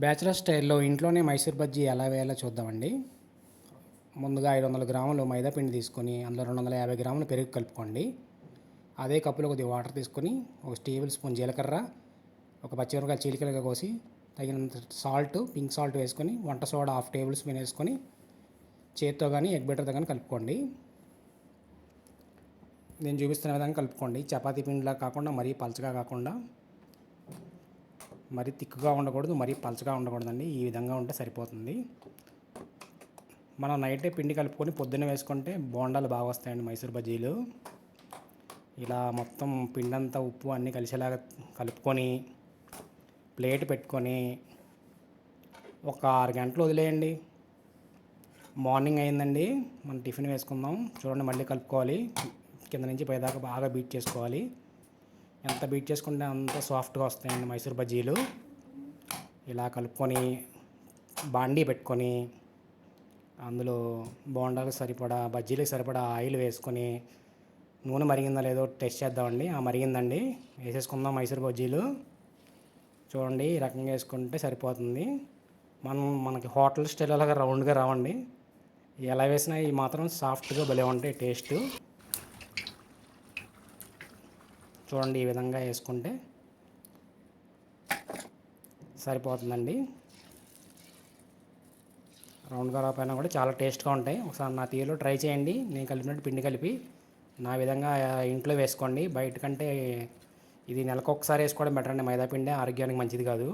Bachelor స్టైల్లో ఇంట్లోనే మైసూర్ బజ్జీ ఎలా వేయాలో చూద్దామండి. ముందుగా 500 గ్రాములు మైదా పిండి తీసుకొని అందులో 250 గ్రాములు పెరుగు కలుపుకోండి. అదే కప్పులో కొద్దిగా వాటర్ తీసుకొని ఒక టేబుల్ స్పూన్ జీలకర్ర, ఒక పచ్చిమిరపకాయలు చీలికలుగా కోసి, తగినంత సాల్ట్, పింక్ సాల్ట్ వేసుకొని, వంట సోడా హాఫ్ టేబుల్ స్పూన్ వేసుకొని చేత్తో కానీ ఎగ్ బెటర్తో కానీ కలుపుకోండి. నేను చూపిస్తున్న విధంగా కలుపుకోండి. చపాతీ పిండిలా కాకుండా మరీ పలచగా కాకుండా, మరీ తిక్కుగా ఉండకూడదు, మరీ పలచగా ఉండకూడదండి. ఈ విధంగా ఉంటే సరిపోతుంది. మనం నైటే పిండి కలుపుకొని పొద్దున్నే వేసుకుంటే బోండాలు బాగా వస్తాయండి మైసూర్ బజ్జీలు. ఇలా మొత్తం పిండంతా ఉప్పు అన్నీ కలిసేలాగా కలుపుకొని ప్లేట్ పెట్టుకొని ఒక 6 గంటలు వదిలేయండి. మార్నింగ్ అయిందండి, మనం టిఫిన్ వేసుకుందాం. చూడండి, మళ్ళీ కలుపుకోవాలి. కింద నుంచి పైదాకా బాగా బీట్ చేసుకోవాలి. ఎంత బీట్ చేసుకుంటే అంత సాఫ్ట్గా వస్తాయండి మైసూర్ బజ్జీలు. ఇలా కలుపుకొని బాండీ పెట్టుకొని అందులో బోండాలకు సరిపడా, బజ్జీలకు సరిపడా ఆయిల్ వేసుకొని నూనె మరిగిందా లేదో టెస్ట్ చేద్దామండి. మరిగిందండి, వేసేసుకుందాం మైసూర్ బజ్జీలు. చూడండి, ఈ రకంగా వేసుకుంటే సరిపోతుంది. మనకి హోటల్ స్టైల్ అలాగా రౌండ్గా రావండి. ఎలా వేసినా ఈ మాత్రం సాఫ్ట్గా భలే ఉంటాయి టేస్ట్. చూడండి, ఈ విధంగా వేసుకుంటే సరిపోతుందండి. రౌండ్గా రాకపోయినా కూడా చాలా టేస్ట్గా ఉంటాయి. ఒకసారి నా తీరులో ట్రై చేయండి. నేను కలిపినట్టు పిండి కలిపి నా విధంగా ఇంట్లో వేసుకోండి. బయట కంటే ఇది నెలకు ఒకసారి వేసుకోవడం బెటర్ అండి. మైదా పిండి ఆరోగ్యానికి మంచిది కాదు.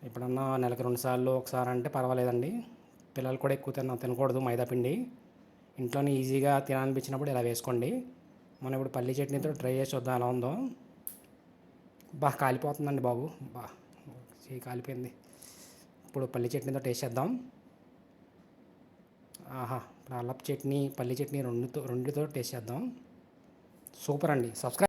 ఎప్పుడన్నా నెలకు 2 సార్లు ఒకసారి అంటే పర్వాలేదండి. పిల్లలు కూడా ఎక్కువ తినకూడదు మైదా పిండి. ఇంట్లోనే ఈజీగా తినాలనిపించినప్పుడు ఇలా వేసుకోండి. మనం ఇప్పుడు పల్లీ చట్నీతో ట్రై చేసి చూద్దాం ఎలా ఉందో. బాగా కాలిపోతుందండి బాబు, కాలిపోయింది. ఇప్పుడు పల్లీ చట్నీతో టేస్ట్ చేద్దాం. ఆహా, ఇప్పుడు అల్లపు చట్నీ, పల్లీ చట్నీ రెండుతో టేస్ట్ చేద్దాం. సూపర్ అండి. సబ్స్క్రైబ్.